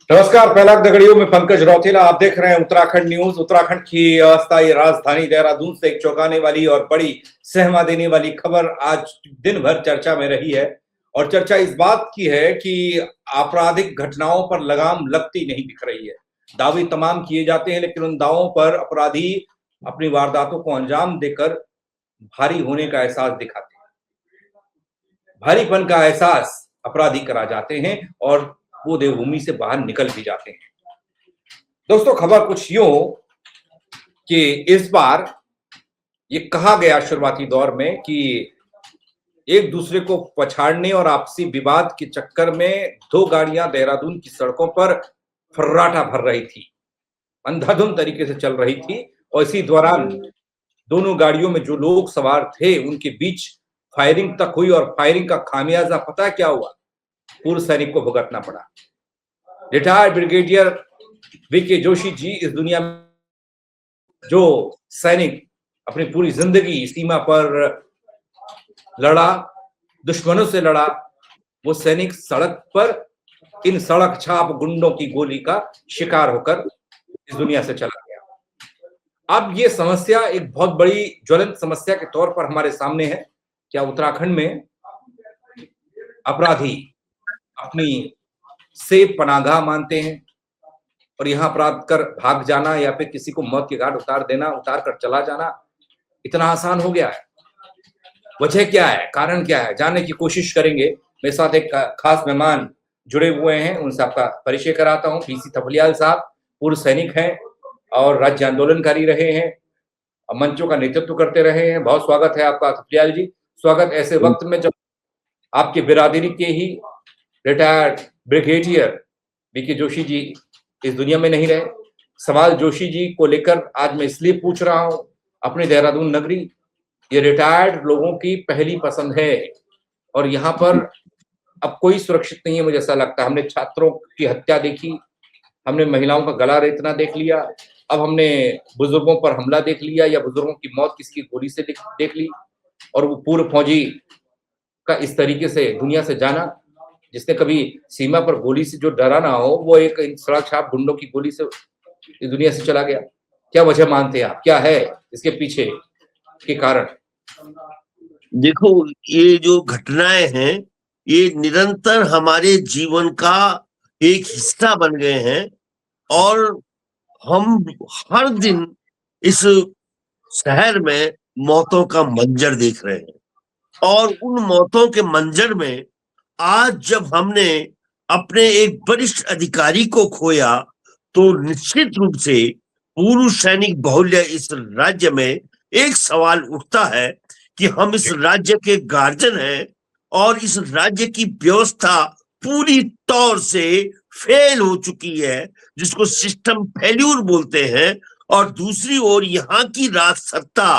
नमस्कार। पहला दगड़ियों में पंकज रौतेला, आप देख रहे हैं उत्तराखंड न्यूज। उत्तराखंड की अस्थायी राजधानी देहरादून से एक चौंकाने वाली और बड़ी सहमा देने वाली खबर आज दिन भर चर्चा में रही है। और चर्चा इस बात की है कि आपराधिक घटनाओं पर लगाम लगती नहीं दिख रही है। दावे तमाम किए जाते हैं, लेकिन उन दावों पर अपराधी अपनी वारदातों को अंजाम देकर भारी होने का एहसास दिखाते हैं। भारीपन का एहसास अपराधी करा जाते हैं और वो देवभूमि से बाहर निकल भी जाते हैं। दोस्तों, खबर कुछ यूं कि इस बार ये कहा गया शुरुआती दौर में कि एक दूसरे को पछाड़ने और आपसी विवाद के चक्कर में दो गाड़ियां देहरादून की सड़कों पर फर्राटा भर रही थी, अंधाधुंध तरीके से चल रही थी। और इसी दौरान दोनों गाड़ियों में जो लोग सवार थे उनके बीच फायरिंग तक हुई और फायरिंग का खामियाजा पता क्या हुआ? पूर्व सैनिक को भुगतना पड़ा। Retired brigadier VK Joshi ji, इस दुनिया में जो सैनिक अपनी पूरी जिंदगी सीमा पर लड़ा, दुश्मनों से लड़ा, वो सैनिक सड़क पर इन सड़क छाप गुंडों की गोली का शिकार होकर इस दुनिया से चला गया। अब ये समस्या एक बहुत बड़ी ज्वलंत समस्या के तौर पर हमारे सामने है। क्या उत्तराखंड में अपराधी अपनी सेफ पनाहगाह मानते हैं और यहां अपराध कर भाग जाना या फिर किसी को मौत के घाट उतार कर चला जाना इतना आसान हो गया है? वजह क्या है, कारण क्या है, जानने की कोशिश करेंगे। मेरे साथ एक खास मेहमान जुड़े हुए हैं, उनसे आपका परिचय कराता हूं। पीसी थपलियाल साहब पूर्व सैनिक हैं और राज्य आंदोलनकारी रहे हैं, मंचों का नेतृत्व करते रहे हैं। बहुत स्वागत है आपका थपलियाल जी। स्वागत ऐसे वक्त में जब आपकी बिरादरी के ही retired brigadier VK Joshi ji इस दुनिया में नहीं रहे। सवाल जोशी जी को लेकर आज मैं इसलिए पूछ रहा हूं, अपने देहरादून नगरी ये रिटायर्ड लोगों की पहली पसंद है और यहाँ पर अब कोई सुरक्षित नहीं है। मुझे ऐसा लगता है, हमने छात्रों की हत्या देखी, हमने महिलाओं का गला रेतना देख लिया, अब हमने बुजुर्गों पर हमला देख लिया या बुजुर्गों की मौत किसी की गोली से देख ली। और वो पूर्व फौजी का इस तरीके से दुनिया से जाना, जिसने कभी सीमा पर गोली से जो डरा ना हो, वो एक सड़क छाप गुंडों की गोली से इस दुनिया से चला गया। क्या वजह मानते हैं आप, क्या है इसके पीछे के कारण? देखो, ये जो घटनाएं हैं ये निरंतर हमारे जीवन का एक हिस्सा बन गए हैं और हम हर दिन इस शहर में मौतों का मंजर देख रहे हैं। और उन मौतों के मंजर में आज जब हमने अपने एक वरिष्ठ अधिकारी को खोया तो निश्चित रूप से पूर्व सैनिक बहुल्य इस राज्य में एक सवाल उठता है कि हम इस राज्य के गार्जियन हैं और इस राज्य की व्यवस्था पूरी तौर से फेल हो चुकी है, जिसको सिस्टम फेल्यूर बोलते हैं। और दूसरी ओर यहाँ की राज सत्ता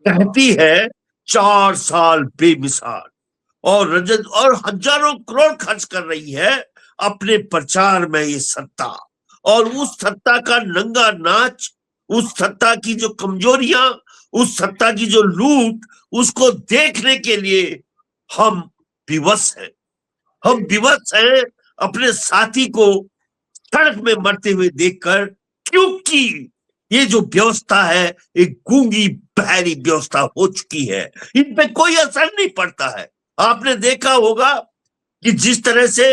कहती है 4 साल बेमिसाल और रजत और हजारों करोड़ खर्च कर रही है अपने प्रचार में ये सत्ता। और उस सत्ता का नंगा नाच, उस सत्ता की जो कमजोरियां, उस सत्ता की जो लूट, उसको देखने के लिए हम विवश हैं। हम विवश हैं अपने साथी को सड़क में मरते हुए देखकर, क्योंकि ये जो व्यवस्था है एक गूंगी बहरी व्यवस्था हो चुकी है। इन पे कोई असर नहीं पड़ता है। आपने देखा होगा कि जिस तरह से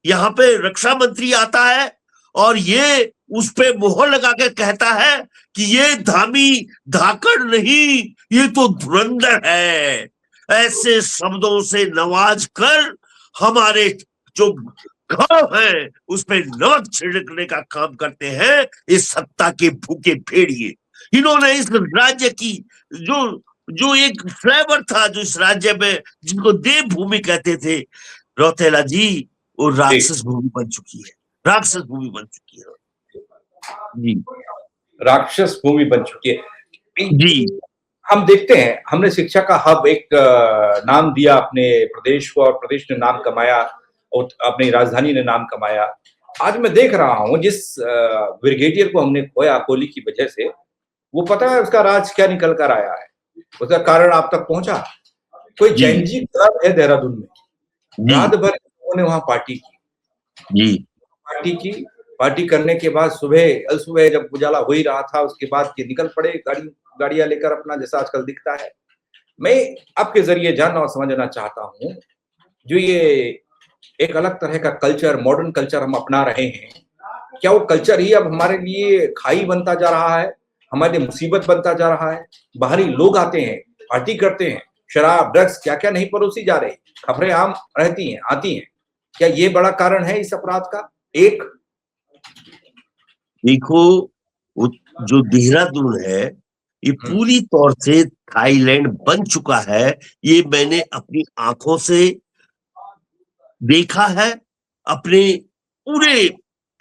यहाँ पे रक्षा मंत्री आता है और ये उस पे मोहर लगा के कहता है कि ये धामी धाकड़ नहीं, ये तो धुरंधर है। ऐसे शब्दों से नवाज कर हमारे जो घाव है उसमें नमक छिड़कने का काम करते हैं इस सत्ता के भूखे भेड़िए। इन्होंने इस राज्य की जो एक फ्लेवर था, जो इस राज्य में जिनको देवभूमि कहते थे, रौतेला जी, वो राक्षस भूमि बन चुकी है। राक्षस भूमि बन चुकी है जी, राक्षस भूमि बन चुकी है जी। हम देखते हैं, हमने शिक्षा का हब एक नाम दिया अपने प्रदेश को और प्रदेश ने नाम कमाया और अपनी राजधानी ने नाम कमाया। आज मैं देख रहा हूं जिस ब्रिगेडियर को हमने खोया गोली की वजह से, वो पता है उसका राज क्या निकल कर आया है, उसका कारण आप तक पहुंचा। कोई जैन जी क्लब है देहरादून में, रात भर उन्होंने वहां पार्टी की, पार्टी की। पार्टी करने के बाद सुबह सुबह जब उजाला हो ही रहा था, उसके बाद के निकल पड़े गाड़ियां लेकर अपना, जैसा आजकल दिखता है। मैं आपके जरिए जानना और समझना चाहता हूँ, जो ये एक अलग तरह का कल्चर, मॉडर्न कल्चर हम अपना रहे हैं, क्या वो कल्चर ही अब हमारे लिए खाई बनता जा रहा है, हमारे लिए मुसीबत बनता जा रहा है? बाहरी लोग आते हैं, पार्टी करते हैं, शराब, ड्रग्स क्या क्या नहीं परोसी जा रही, खबरें आम रहती हैं, आती हैं। क्या ये बड़ा कारण है इस अपराध का? एक देखो, जो देहरादून है, ये पूरी तौर से थाईलैंड बन चुका है। ये मैंने अपनी आंखों से देखा है, अपने पूरे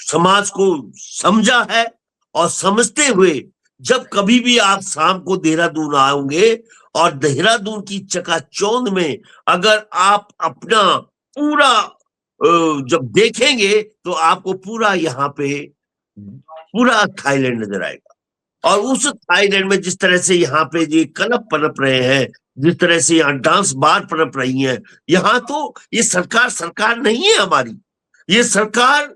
समाज को समझा है, और समझते हुए जब कभी भी आप शाम को देहरादून आओगे और देहरादून की चकाचौंध में अगर आप अपना पूरा जब देखेंगे तो आपको पूरा यहाँ पे पूरा थाईलैंड नजर आएगा। और उस थाईलैंड में जिस तरह से यहाँ पे ये क्लब पनप रहे हैं, जिस तरह से यहाँ डांस बार पनप रही हैं, यहाँ तो ये सरकार नहीं है हमारी। ये सरकार,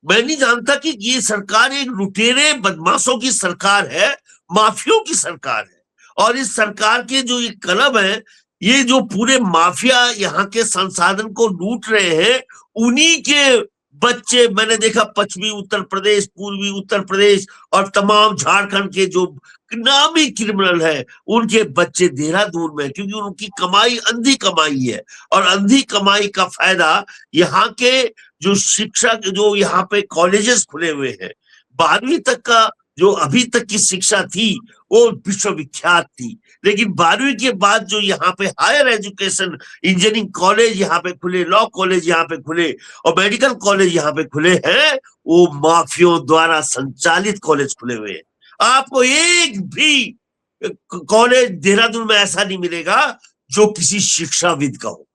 मैं नहीं जानता कि ये सरकार एक लुटेरे बदमाशों की सरकार है, माफियों की सरकार है। और इस सरकार के जो ये क्लब है, ये जो पूरे माफिया यहाँ के संसाधन को लूट रहे हैं, उन्हीं के बच्चे मैंने देखा पश्चिमी उत्तर प्रदेश, पूर्वी उत्तर प्रदेश और तमाम झारखंड के जो नामी क्रिमिनल है, उनके बच्चे देहरादून में, क्योंकि उनकी कमाई अंधी कमाई है। और अंधी कमाई का फायदा यहाँ के जो शिक्षक, जो यहाँ पे कॉलेजेस खुले हुए हैं, 12वीं तक का जो अभी तक की शिक्षा थी वो विश्वविख्यात थी, लेकिन 12वीं के बाद जो यहाँ पे हायर एजुकेशन, इंजीनियरिंग कॉलेज यहाँ पे खुले, लॉ कॉलेज यहाँ पे खुले और मेडिकल कॉलेज यहाँ पे खुले हैं, वो माफियों द्वारा संचालित कॉलेज खुले हुए हैं। आपको एक भी कॉलेज देहरादून में ऐसा नहीं मिलेगा जो किसी शिक्षाविद का हो।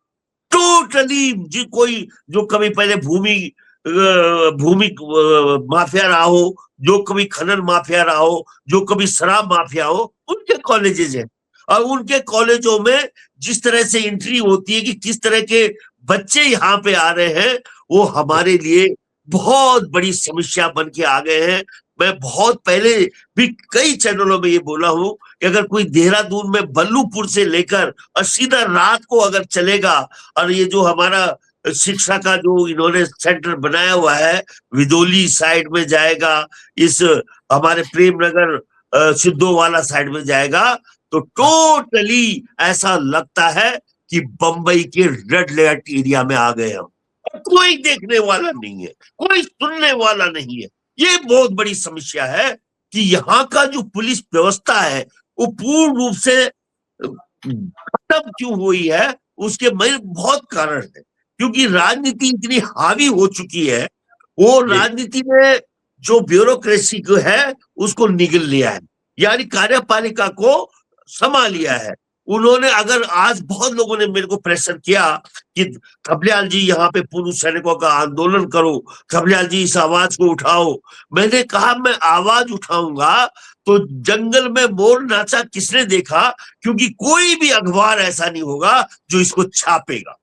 टोटली जो कभी पहले भूमि माफिया रहा हो, जो कभी खनन माफिया रहा हो, जो कभी शराब माफिया हो, उनके कॉलेजेस हैं। और उनके कॉलेजों में जिस तरह से एंट्री होती है कि किस तरह के बच्चे यहाँ पे आ रहे हैं, वो हमारे लिए बहुत बड़ी समस्या बन के आ गए हैं। मैं बहुत पहले भी कई चैनलों में ये बोला हूं कि अगर कोई देहरादून में बल्लूपुर से लेकर और सीधा रात को अगर चलेगा, और ये जो हमारा शिक्षा का जो इन्होंने सेंटर बनाया हुआ है, विदोली साइड में जाएगा, इस हमारे प्रेमनगर सिद्धोवाला साइड में जाएगा, तो टोटली ऐसा लगता है कि बंबई के रेड लाइट एरिया में आ गए हम। कोई देखने वाला नहीं है, कोई सुनने वाला नहीं है। ये बहुत बड़ी समस्या है कि यहाँ का जो पुलिस व्यवस्था है वो पूर्ण रूप से खत्म क्यों हुई है, उसके बहुत कारण है। क्योंकि राजनीति इतनी हावी हो चुकी है, वो राजनीति में जो ब्यूरोक्रेसी को है उसको निगल लिया है, यानी कार्यपालिका को संभाल लिया है उन्होंने। अगर आज बहुत लोगों ने मेरे को प्रेशर किया कि खबल्याल जी यहाँ पे पूर्व सैनिकों का आंदोलन करो, खबल्याल जी इस आवाज को उठाओ, मैंने कहा मैं आवाज उठाऊंगा तो जंगल में मोर नाचा किसने देखा, क्योंकि कोई भी अखबार ऐसा नहीं होगा जो इसको छापेगा।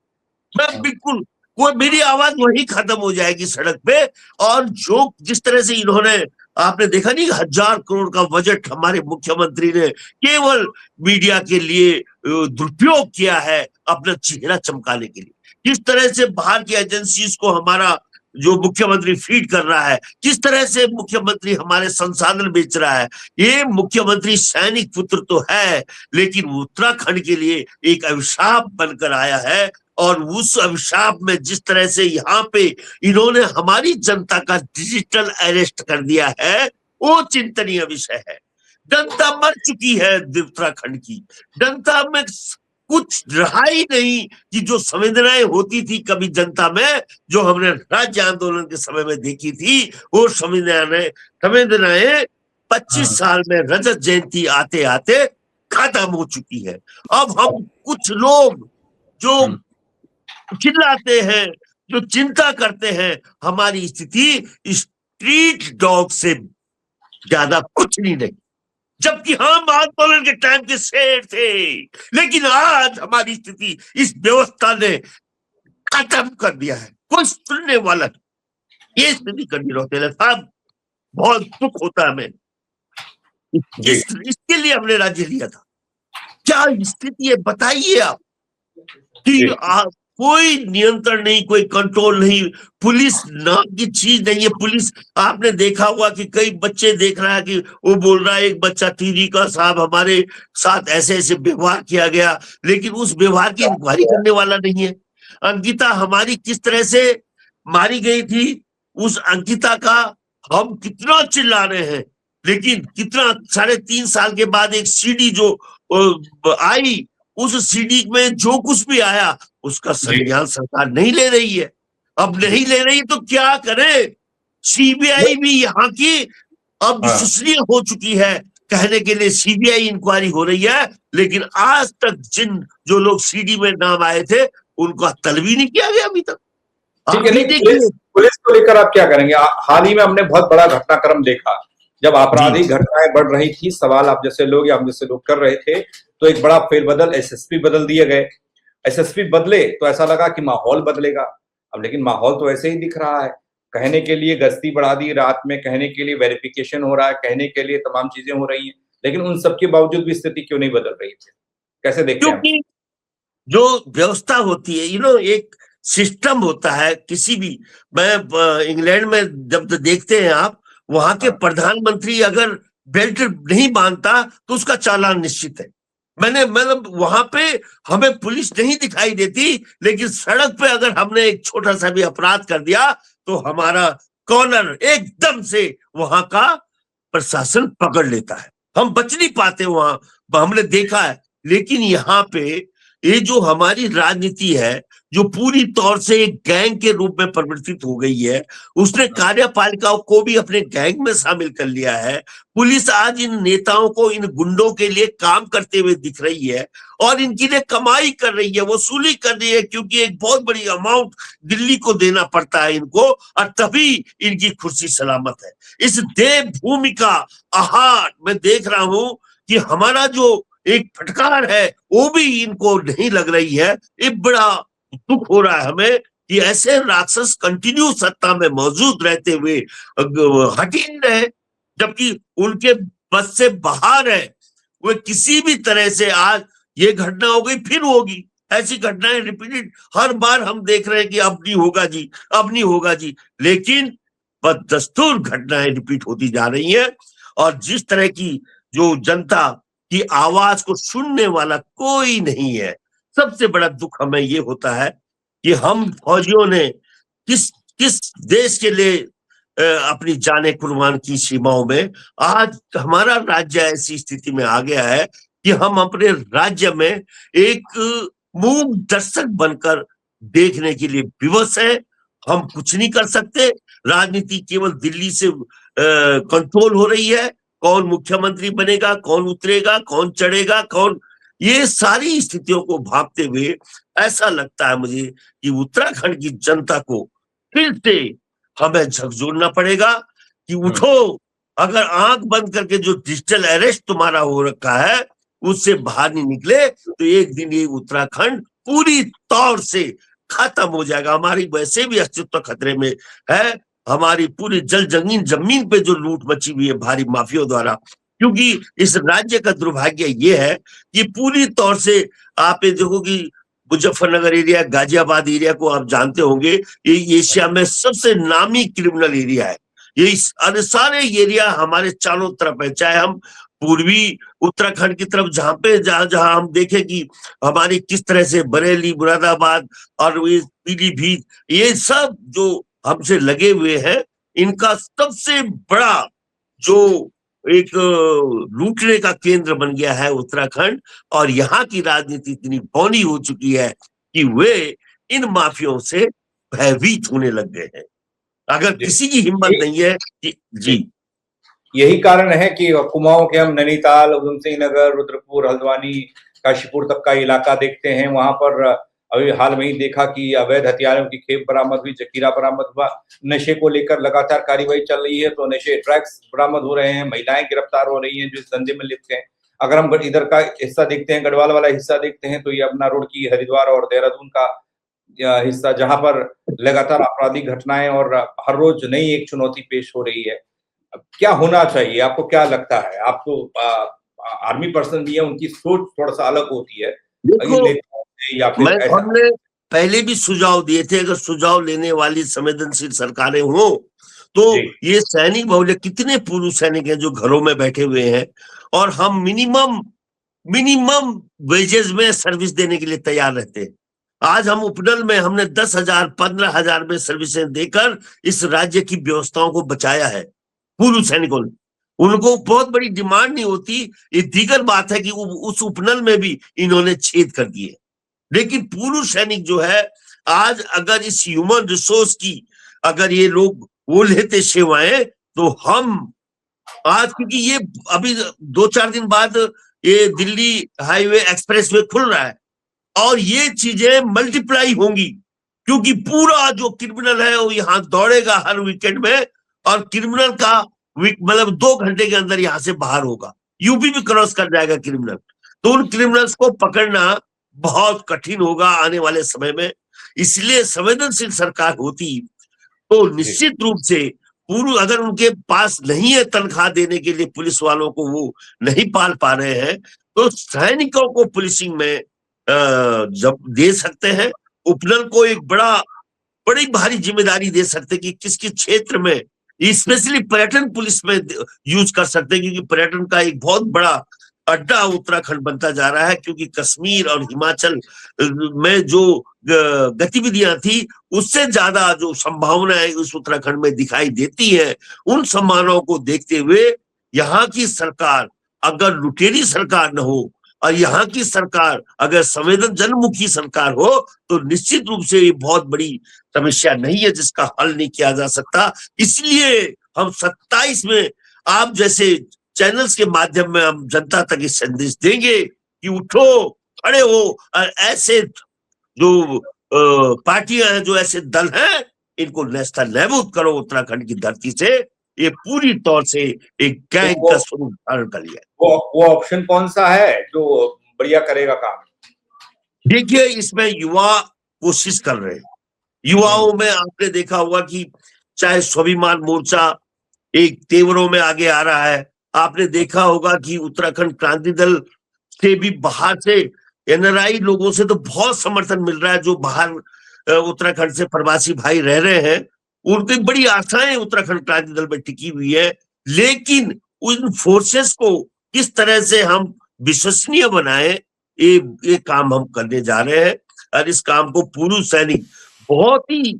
मैं बिल्कुल, कोई मेरी आवाज वही खत्म हो जाएगी सड़क पे। और जो जिस तरह से इन्होंने, आपने देखा नहीं 1000 करोड़ का बजट हमारे मुख्यमंत्री ने केवल मीडिया के लिए दुरुपयोग किया है अपना चेहरा चमकाने के लिए। किस तरह से बाहर की एजेंसीज को हमारा जो मुख्यमंत्री फीड कर रहा है, किस तरह से मुख्यमंत्री हमारे संसाधन बेच रहा है। ये मुख्यमंत्री सैनिक पुत्र तो है, लेकिन उत्तराखंड के लिए एक अभिशाप बनकर आया है। और उस अभिशाप में जिस तरह से यहाँ पे इन्होंने हमारी जनता का डिजिटल अरेस्ट कर दिया है, वो चिंतनीय विषय है। जनता मर चुकी है उत्तराखंड की, जनता में कुछ रहा ही नहीं कि जो संवेदनाएं होती थी कभी जनता में, जो हमने राज्य आंदोलन के समय में देखी थी, वो संवेदनाएं 25 साल में रजत जयंती आते आते खत्म हो चुकी है। अब हम कुछ लोग जो चिल्लाते हैं, जो चिंता करते हैं, हमारी स्थिति स्ट्रीट डॉग से ज्यादा कुछ नहीं। जबकि हम आंदोलन के टाइम के शेर थे, लेकिन आज हमारी स्थिति इस व्यवस्था ने खत्म कर दिया है। कोई सुनने वाला नहीं। ये स्थिति करनी रौतेला साहब, बहुत दुख होता है हमें। जी इसके लिए हमने राज्य लिया था। क्या स्थिति है बताइए आप कि जी कोई नियंत्रण नहीं, कोई कंट्रोल नहीं, पुलिस नाम की चीज नहीं है। पुलिस, आपने देखा होगा कि कई बच्चे देख रहा है कि वो बोल रहा है, एक बच्चा टीवी का, साहब हमारे साथ ऐसे ऐसे व्यवहार किया गया, लेकिन उस व्यवहार की इंक्वायरी करने वाला नहीं है। अंकिता हमारी किस तरह से मारी गई थी, उस अंकिता का हम कितना चिल्ला रहे हैं, लेकिन कितना 3.5 साल के बाद एक सीडी जो आई, उस सीडी में जो कुछ भी आया उसका जी संज्ञान सरकार नहीं ले रही है। अब नहीं ले रही तो क्या करे? सीबीआई भी यहाँ की अब हाँ विश्वसनीय हो चुकी है, कहने के लिए सीबीआई इंक्वायरी हो रही है, लेकिन आज तक जिन जो लोग सीडी में नाम आए थे उनका तलब नहीं किया गया अभी तक। ठीक आप है। ही नहीं, देखिए। पुलिस को लेकर आप क्या करेंगे? हाल ही में हमने बहुत बड़ा घटनाक्रम देखा, जब जी आपराधिक घटनाएं बढ़ रही थी, सवाल आप जैसे लोग या हम जैसे लोग कर रहे थे, तो एक बड़ा फेरबदल, एसएसपी बदल दिए गए। एसएसपी बदले तो ऐसा लगा कि माहौल बदलेगा। अब लेकिन माहौल तो ऐसे ही दिख रहा है। कहने के लिए गश्ती बढ़ा दी रात में, कहने के लिए वेरिफिकेशन हो रहा है, कहने के लिए तमाम चीजें हो रही हैं, लेकिन उन सब के बावजूद भी स्थिति क्यों नहीं बदल रही है? कैसे देखते हैं? क्योंकि जो व्यवस्था होती है, एक सिस्टम होता है किसी भी। मैं इंग्लैंड में जब देखते हैं आप, वहां के हाँ प्रधानमंत्री अगर बेल्ट नहीं बांधता तो उसका चालान निश्चित है। मैंने मतलब वहां पे हमें पुलिस नहीं दिखाई देती, लेकिन सड़क पे अगर हमने एक छोटा सा भी अपराध कर दिया तो हमारा कॉर्नर एकदम से वहां का प्रशासन पकड़ लेता है, हम बच नहीं पाते वहां, हमने देखा है। लेकिन यहाँ पे ये जो हमारी राजनीति है, जो पूरी तौर से एक गैंग के रूप में परिवर्तित हो गई है, उसने कार्यपालिका को भी अपने गैंग में शामिल कर लिया है। पुलिस आज इन नेताओं को, इन गुंडों के लिए काम करते हुए दिख रही है और इनके लिए कमाई कर रही है, वसूली कर रही है, क्योंकि एक बहुत बड़ी अमाउंट दिल्ली को देना पड़ता है इनको, और तभी इनकी कुर्सी सलामत है। इस देवभूमि का आहार मैं देख रहा हूं कि हमारा जो एक फटकार है वो भी इनको नहीं लग रही है। ये बड़ा दुख हो रहा है हमें कि ऐसे राक्षस कंटिन्यू सत्ता में मौजूद रहते हुए हट ही नहीं रहे, जबकि उनके बस से बाहर है। वो किसी भी तरह से आज ये घटना हो गई, फिर होगी, ऐसी घटनाएं रिपीटेड हर बार हम देख रहे हैं कि अब नहीं होगा जी, अब नहीं होगा जी, लेकिन बदस्तूर घटनाएं रिपीट होती जा रही हैं। और जिस तरह की जो जनता की आवाज को सुनने वाला कोई नहीं है। सबसे बड़ा दुख हमें ये होता है कि हम फौजियों ने किस किस देश के लिए अपनी जानें कुर्बान की सीमाओं में, आज हमारा राज्य ऐसी स्थिति में आ गया है कि हम अपने राज्य में एक मूक दर्शक बनकर देखने के लिए विवश है। हम कुछ नहीं कर सकते, राजनीति केवल दिल्ली से कंट्रोल हो रही है। कौन मुख्यमंत्री बनेगा, कौन उतरेगा, कौन चढ़ेगा, कौन, ये सारी स्थितियों को भांपते हुए ऐसा लगता है मुझे कि उत्तराखंड की जनता को फिर से हमें झकझोरना पड़ेगा कि उठो, अगर आंख बंद करके जो डिजिटल अरेस्ट तुम्हारा हो रखा है उससे बाहर नहीं निकले तो एक दिन ये उत्तराखंड पूरी तौर से खत्म हो जाएगा। हमारी वैसे भी अस्तित्व खतरे में है, हमारी पूरी जल जमीन जमीन पे जो लूट मची हुई है भारी माफियों द्वारा। क्योंकि इस राज्य का दुर्भाग्य ये है कि पूरी तौर से आप ये देखो कि मुजफ्फरनगर एरिया, गाजियाबाद एरिया को आप जानते होंगे, ये एशिया में सबसे नामी क्रिमिनल एरिया है। ये सारे एरिया हमारे चारों तरफ है, चाहे हम पूर्वी उत्तराखंड की तरफ जहां जहां हम देखें कि हमारी किस तरह से बरेली, मुरादाबाद और पीलीभीत, ये सब जो हमसे लगे हुए हैं, इनका सबसे बड़ा जो एक लूटने का केंद्र बन गया है उत्तराखंड। और यहाँ की राजनीति इतनी बौनी हो चुकी है कि वे इन माफियों से भयभीत होने लग गए हैं। अगर किसी की हिम्मत नहीं है कि जी, यही कारण है कि कुमाऊं के हम नैनीताल, उधम सिंह नगर, रुद्रपुर, हल्द्वानी, काशीपुर तक का इलाका देखते हैं। वहां पर अभी हाल में ही देखा कि अवैध हथियारों की खेप बरामद हुई, जखीरा बरामद हुआ। नशे को लेकर लगातार कार्रवाई चल रही है, तो नशे ड्रग्स बरामद हो रहे हैं, महिलाएं गिरफ्तार हो रही हैं जो इस धंधे में लिप्त हैं। अगर हम इधर का हिस्सा देखते हैं, गढ़वाल वाला हिस्सा देखते हैं, तो ये अपना रुड़की, हरिद्वार और देहरादून का हिस्सा, जहां पर लगातार आपराधिक घटनाएं और हर रोज नई एक चुनौती पेश हो रही है। अब क्या होना चाहिए? आपको क्या लगता है? आप तो आर्मी पर्सन भी है, उनकी सोच थोड़ा सा अलग होती है इन देखो, नेताओं से या फिर मैं ऐसा। हमने पहले भी सुझाव दिए थे, अगर सुझाव लेने वाली संवेदनशील सरकारें हो तो जी ये सैनिक बहुल्य कितने पूर्व सैनिक हैं जो घरों में बैठे हुए हैं, और हम मिनिमम मिनिमम वेजेस में सर्विस देने के लिए तैयार रहते हैं। आज हम उपनल में हमने 10,000 15,000 में सर्विसें देकर इस राज्य की व्यवस्थाओं को बचाया है पूर्व सैनिकों ने। उनको बहुत बड़ी डिमांड नहीं होती। ये दीगर बात है कि उस उपनल में भी इन्होंने छेद कर दिए। लेकिन पूर्व सैनिक जो है, आज अगर इस ह्यूमन रिसोर्स की अगर ये लोग वो लेते सेवाएं, तो हम आज, क्योंकि ये अभी 2-4 दिन बाद ये दिल्ली हाईवे एक्सप्रेस वे खुल रहा है और ये चीजें मल्टीप्लाई होंगी, क्योंकि पूरा जो क्रिमिनल है वो यहाँ दौड़ेगा हर वीकेंड में, और क्रिमिनल का मतलब 2 घंटे के अंदर यहाँ से बाहर होगा, यूपी भी क्रॉस कर जाएगा क्रिमिनल। तो उन क्रिमिनल्स को पकड़ना बहुत कठिन होगा आने वाले समय में। इसलिए संवेदनशील सरकार होती तो जी निश्चित रूप से पूर्व, अगर उनके पास नहीं है तनख्वाह देने के लिए पुलिस वालों को, वो नहीं पाल पा रहे हैं, तो सैनिकों को पुलिसिंग में जब दे सकते हैं। उपनल को एक बड़ी भारी जिम्मेदारी दे सकते हैं कि किस किस क्षेत्र में, स्पेशली पर्यटन पुलिस में यूज कर सकते हैं, क्योंकि पर्यटन का एक बहुत बड़ा अड्डा उत्तराखंड बनता जा रहा है, क्योंकि कश्मीर और हिमाचल में जो गतिविधियां थी, उससे ज्यादा जो संभावनाएं उस उत्तराखंड में दिखाई देती है। उन संभावनाओं को देखते हुए यहाँ की सरकार अगर लुटेरी सरकार न हो और यहाँ की सरकार अगर संवेदन जनमुखी सरकार हो, तो निश्चित रूप से ये बहुत बड़ी समस्या नहीं है जिसका हल नहीं किया जा सकता। इसलिए हम 27 में आप जैसे चैनल्स के माध्यम में हम जनता तक ये संदेश देंगे कि उठो, खड़े हो, और ऐसे जो पार्टियां हैं, जो ऐसे दल हैं, इनको नेस्ता नाबूद करो उत्तराखंड की धरती से। ये पूरी तौर से एक तो गैंग का स्वरूप धारण कर लिया है। वो ऑप्शन कौन सा है जो बढ़िया करेगा काम? देखिए, इसमें युवा कोशिश कर रहे हैं। युवाओं में आपने देखा होगा कि चाहे स्वाभिमान मोर्चा एक तेवरों में आगे आ रहा है। आपने देखा होगा कि उत्तराखंड क्रांति दल से भी बाहर से एनआरआई लोगों से तो बहुत समर्थन मिल रहा है, जो बाहर उत्तराखंड से प्रवासी भाई रह रहे हैं। उनकी बड़ी आशाएं उत्तराखंड क्रांति दल में टिकी हुई है। लेकिन उन फोर्सेस को किस तरह से हम विश्वसनीय बनाए, ये काम हम करने जा रहे हैं, और इस काम को पूर्व सैनिक बहुत ही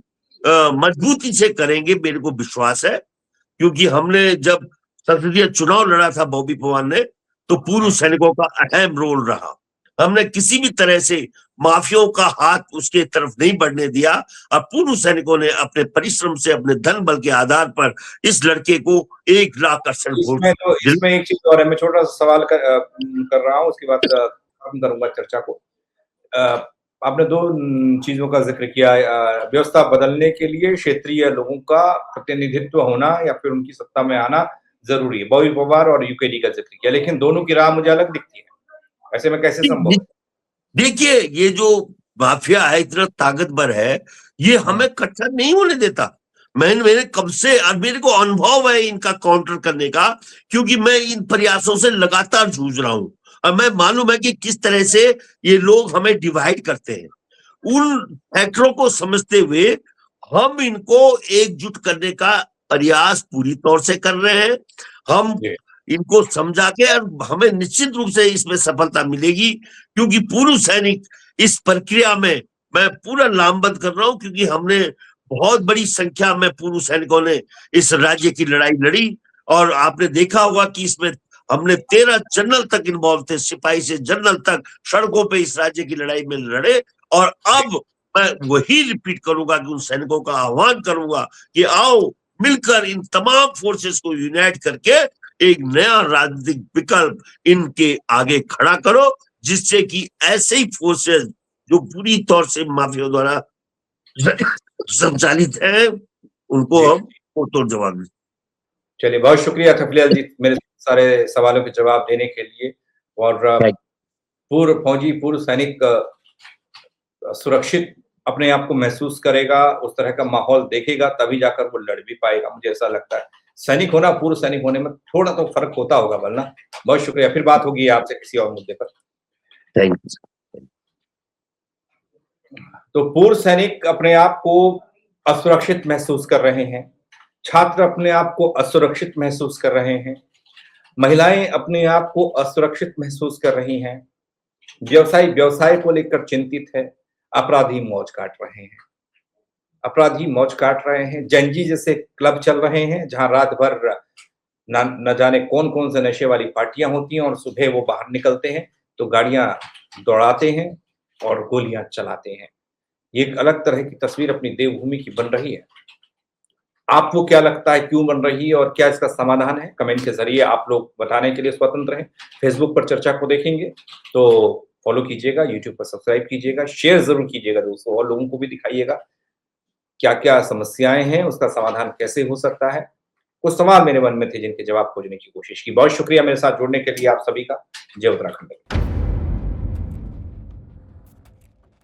मजबूती से करेंगे, मेरे को विश्वास है। क्योंकि हमने जब संसदीय चुनाव लड़ा था बॉबी पवन ने, तो पूर्व सैनिकों का अहम रोल रहा। हमने किसी भी तरह से माफियाओं का हाथ उसके तरफ नहीं बढ़ने दिया, और पूर्व सैनिकों ने अपने परिश्रम से, अपने धन बल के आधार पर इस लड़के को 1,00,000% वोट। इसमें एक चीज और है, मैं छोटा सा सवाल कर रहा हूँ, उसके बाद खत्म करूंगा चर्चा को। आपने 2 चीजों का जिक्र किया, व्यवस्था बदलने के लिए क्षेत्रीय लोगों का प्रतिनिधित्व होना या फिर उनकी सत्ता में आना जरूरी है। बॉबी पवार और यूकेडी का जिक्र किया, लेकिन दोनों की राह मुझे अलग दिखती है। ऐसे में कैसे संभव है? देखिए, ये जो माफिया है इतना ताकतवर है, ये हमें कट्टर नहीं होने देता। मैंने कब से, और मेरे को अनुभव है इनका काउंटर करने का, क्योंकि मैं इन प्रयासों से लगातार जूझ रहा हूं, और मैं मालूम है कि किस तरह से ये लोग हमें डिवाइड करते हैं। उन फैक्टरों को समझते हुए हम इनको एकजुट करने का प्रयास पूरी तौर से कर रहे हैं। हम इनको समझा के, और हमें निश्चित रूप से इसमें सफलता मिलेगी, क्योंकि पूर्व सैनिक इस प्रक्रिया में, मैं पूरा लामबंद कर रहा हूं, क्योंकि हमने बहुत बड़ी संख्या में पूर्व सैनिकों ने इस राज्य की लड़ाई लड़ी, और आपने देखा होगा कि इसमें हमने 13 जनरल तक इन्वॉल्व थे, सिपाही से जनरल तक सड़कों पे इस राज्य की लड़ाई में लड़े। और अब मैं वही रिपीट करूंगा कि उन सैनिकों का आह्वान करूंगा कि आओ मिलकर इन तमाम फोर्सेस को यूनाइट करके एक नया राजनीतिक विकल्प इनके आगे खड़ा करो, जिससे कि ऐसे ही फोर्सेस जो पूरी तौर से माफिया द्वारा संचालित है, उनको हम तोड़ जवाब दें। चलिए, बहुत शुक्रिया थपलियाल जी, मेरे सारे सवालों के जवाब देने के लिए। और पूर्व फौजी, पूर्व सैनिक सुरक्षित अपने आप को महसूस करेगा, उस तरह का माहौल देखेगा, तभी जाकर वो लड़ भी पाएगा, मुझे ऐसा लगता है। सैनिक होना, पूर्व सैनिक होने में थोड़ा तो फ़र्क होता होगा वरना। बहुत शुक्रिया, फिर बात होगी आपसे किसी और मुद्दे पर। Thank you. तो पूर्व सैनिक अपने आप को असुरक्षित महसूस कर रहे हैं, छात्र अपने आप को असुरक्षित महसूस कर रहे हैं, महिलाएं अपने आप को असुरक्षित महसूस कर रही हैं, व्यवसायी व्यवसाय को लेकर चिंतित है, अपराधी मौज काट रहे हैं। अपराधी मौज काट रहे हैं, जंजी जैसे क्लब चल रहे हैं, जहां रात भर न जाने कौन-कौन से नशे वाली पार्टियां होती हैं और सुबह वो बाहर निकलते हैं, तो गाड़ियां दौड़ाते हैं और गोलियां चलाते हैं। ये एक अलग तरह की तस्वीर अपनी देवभूमि की बन रही है। आपको क्या लगता है क्यों बन रही है और क्या इसका समाधान है? कमेंट के ज़रिए आप लोग बताने के लिए स्वतंत्र हैं। फेसबुक पर चर्चा को देखेंगे तो फॉलो कीजिएगा, यूट्यूब पर सब्सक्राइब कीजिएगा, शेयर ज़रूर कीजिएगा दोस्तों और लोगों को भी दिखाइएगा, क्या-क्या समस्याएँ हैं, उसका समाधान कैसे हो सकता है? कुछ सवाल मेरे मन में थे जिनके जवाब खोजने की कोशिश की। बहुत शुक्रिया मेरे साथ जुड़ने के लिए आप सभी का। जय उत्तराखंड।